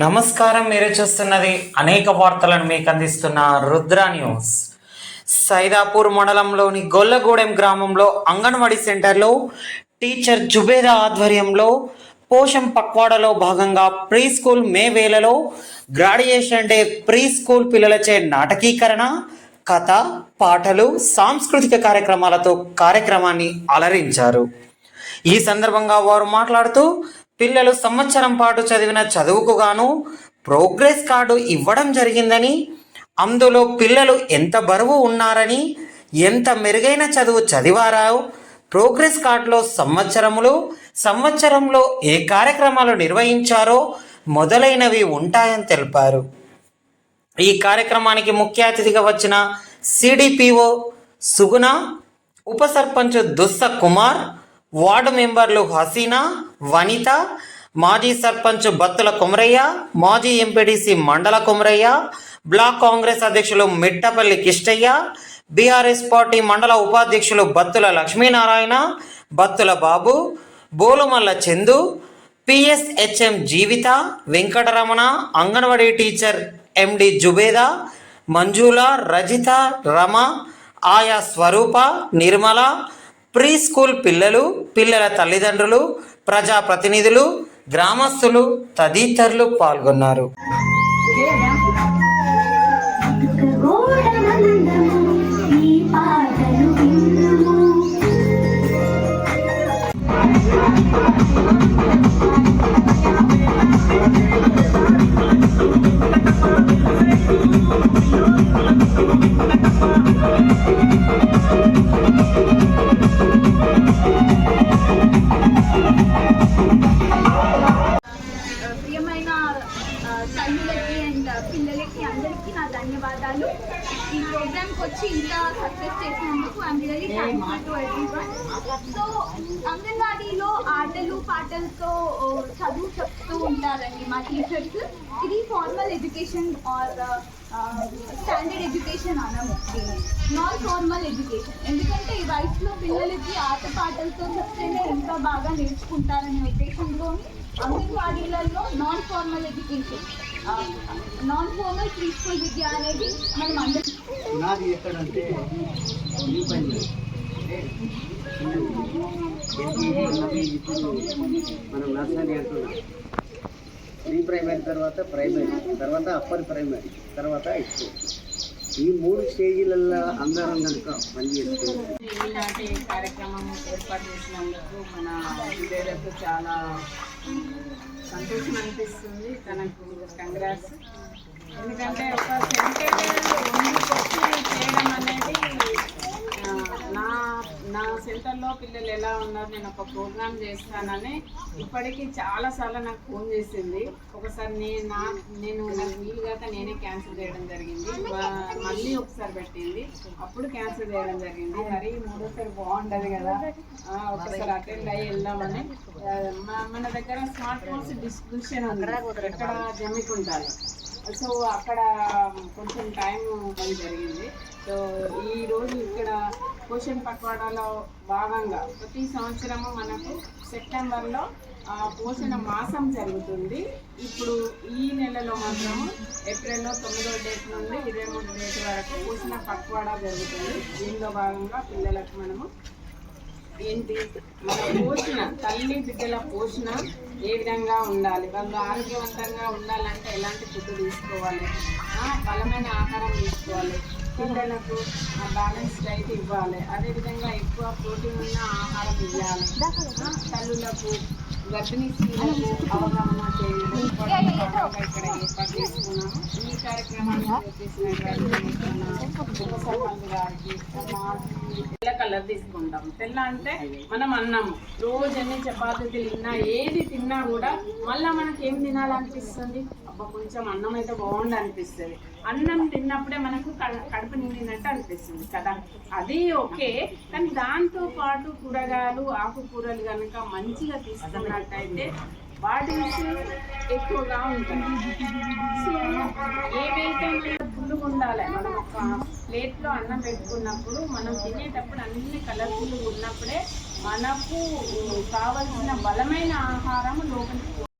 నమస్కారం. మీరు చూస్తున్నది అనేక వార్తలను మీకు అందిస్తున్న రుద్ర న్యూస్. సైదాపూర్ మండలంలోని గొల్లగూడెం గ్రామంలో అంగన్వాడీ సెంటర్లో టీచర్ జుబేదా ఆధ్వర్యంలో పోషం పక్వాడలో భాగంగా ప్రీ స్కూల్ మే వేళలో గ్రాడ్యుయేషన్ డే ప్రీ స్కూల్ పిల్లలచే నాటకీకరణ, కథ, పాటలు, సాంస్కృతిక కార్యక్రమాలతో కార్యక్రమాన్ని అలరించారు. ఈ సందర్భంగా వారు మాట్లాడుతూ పిల్లలు సంవత్సరం పాటు చదివిన చదువుకు గాను ప్రోగ్రెస్ కార్డు ఇవ్వడం జరిగిందని, అందులో పిల్లలు ఎంత బరువు ఉన్నారని, ఎంత మెరుగైన చదువు చదివారో, ప్రోగ్రెస్ కార్డులో సంవత్సరంలో ఏ కార్యక్రమాలు నిర్వహించారో మొదలైనవి ఉంటాయని తెలిపారు. ఈ కార్యక్రమానికి ముఖ్య అతిథిగా వచ్చిన సిడిపిఓ సుగుణ, ఉప సర్పంచ్ దుస్స కుమార్, వార్డు మెంబర్లు హసీనా, వనిత, మాజీ సర్పంచ్ బత్తుల కొమరయ్య, మాజీ ఎంపీటీసీ మండల కొమరయ్య, బ్లాక్ కాంగ్రెస్ అధ్యక్షులు మిట్టపల్లి కిష్టయ్య, బీఆర్ఎస్ పార్టీ మండల ఉపాధ్యక్షులు బత్తుల లక్ష్మీనారాయణ, బత్తుల బాబు, బోలుమల్ల చందు, పిఎస్హెచ్ఎం జీవిత, వెంకటరమణ, అంగన్వాడీ టీచర్ ఎండి జుబేదా, మంజుల, రజిత, రమ, ఆయా స్వరూప, నిర్మల, ప్రీ స్కూల్ పిల్లలు, పిల్లల తల్లిదండ్రులు, ప్రజాప్రతినిధులు, గ్రామస్తులు తదితరులు పాల్గొన్నారు. తల్లులకి అండ్ పిల్లలకి అందరికీ నా ధన్యవాదాలు. ఈ ప్రోగ్రామ్కి వచ్చి ఇంత సక్సెస్ చేసినందుకు I'm really thankful to everyone. So అంగన్వాడీలో ఆటలు పాటలతో చదువు చెప్తూ ఉంటారండి మా టీచర్స్. ఇది formal education or standard education అనము, నాన్ ఫార్మల్ ఎడ్యుకేషన్. ఎందుకంటే ఈ వయసులో పిల్లలకి ఆట పాటలతో చెప్తేనే ఇంకా బాగా నేర్చుకుంటారనే ఉద్దేశంలోని అంగన్వాడీలలో non formal education, non formal pre school విద్య అనేది మనం అందరికీ మనం నర్సరీ అంటున్నాం. ప్రీ ప్రైమరీ తర్వాత అప్పర్ ప్రైమరీ తర్వాత హై స్కూల్. ఈ 3 స్టేజీలలో అందరం కనుక పనిచేస్తుంది. ఇలాంటి కార్యక్రమం ఏర్పాటు చేసినందుకు మన విజయకు చాలా సంతోషం అనిపిస్తుంది. తనకు కంగ్రాట్స్. ఎందుకంటే ఒక సెంటర్ చేయడం అనేది నా సెంటర్లో పిల్లలు ఎలా ఉన్నారు, నేను ఒక ప్రోగ్రామ్ చేస్తానని ఇప్పటికీ చాలాసార్లు నాకు ఫోన్ చేసింది. ఒకసారి నేను నాకు వీలు కాక నేనే క్యాన్సిల్ చేయడం జరిగింది. మళ్ళీ ఒకసారి పెట్టింది, అప్పుడు క్యాన్సిల్ చేయడం జరిగింది. మరి మూడోసారి బాగుండదు కదా, ఒకసారి అటెండ్ అయ్యి వెళ్దామని. మన దగ్గర స్మార్ట్ ఫోన్స్ డిస్ట్రిబ్యూషన్ ఉంది ఇక్కడ జమ్మికుంటారు. సో అక్కడ కొంచెం టైం పని జరిగింది. సో ఈరోజు ఇక్కడ పోషణ పక్వాడాలో భాగంగా ప్రతి సంవత్సరము మనకు సెప్టెంబర్లో పోషణ మాసం జరుగుతుంది. ఇప్పుడు ఈ నెలలో మాత్రము ఏప్రిల్లో 9వ డేట్ నుండి 23వ డేట్ వరకు పోషణ పక్వాడా జరుగుతుంది. దీనిలో భాగంగా పిల్లలకు మనము ఏంటి మన పోషణ, తల్లి బిడ్డల పోషణ ఏ విధంగా ఉండాలి, వాళ్ళు ఆరోగ్యవంతంగా ఉండాలంటే ఎలాంటి ఫుడ్ తీసుకోవాలి, బలమైన ఆహారం తీసుకోవాలి, పిల్లలకు బ్యాలెన్స్ డైట్ ఇవ్వాలి, అదేవిధంగా ఎక్కువ ప్రోటీన్ ఉన్న ఆహారం ఇవ్వాలి, తల్లులకు గర్భిణీ స్త్రీలకు అవగాహన చేయడం ఇక్కడ ఏర్పాటు చేసుకున్నాము. ఈ కార్యక్రమాన్ని చేసినటువంటి ఉప సర్పంచ్ గారికి తెల్ల కలర్ తీసుకుంటాం. తెల్ల అంటే మనం అన్నం రోజు ఎన్ని చపాతీలు తిన్నా ఏది తిన్నా కూడా మళ్ళీ మనకి ఏం తినాలనిపిస్తుంది, అబ్బా కొంచెం అన్నం అయితే బాగుండి అనిపిస్తుంది. అన్నం తిన్నప్పుడే మనకు కడుపు నిండినట్టు అనిపిస్తుంది కదా, అది ఓకే. కానీ దాంతో పాటు కూరగాయలు, ఆకుకూరలు కనుక మంచిగా తీసుకున్నట్టయితే వాటి ఎక్కువగా ఉంటుంది. సో ఏవైతే ఫుల్గా ఉండాలి, మనం ఒక ప్లేట్లో అన్నం పెట్టుకున్నప్పుడు మనం తినేటప్పుడు అన్ని కలర్ఫుల్గా ఉన్నప్పుడే మనకు కావలసిన బలమైన ఆహారం లోపలికి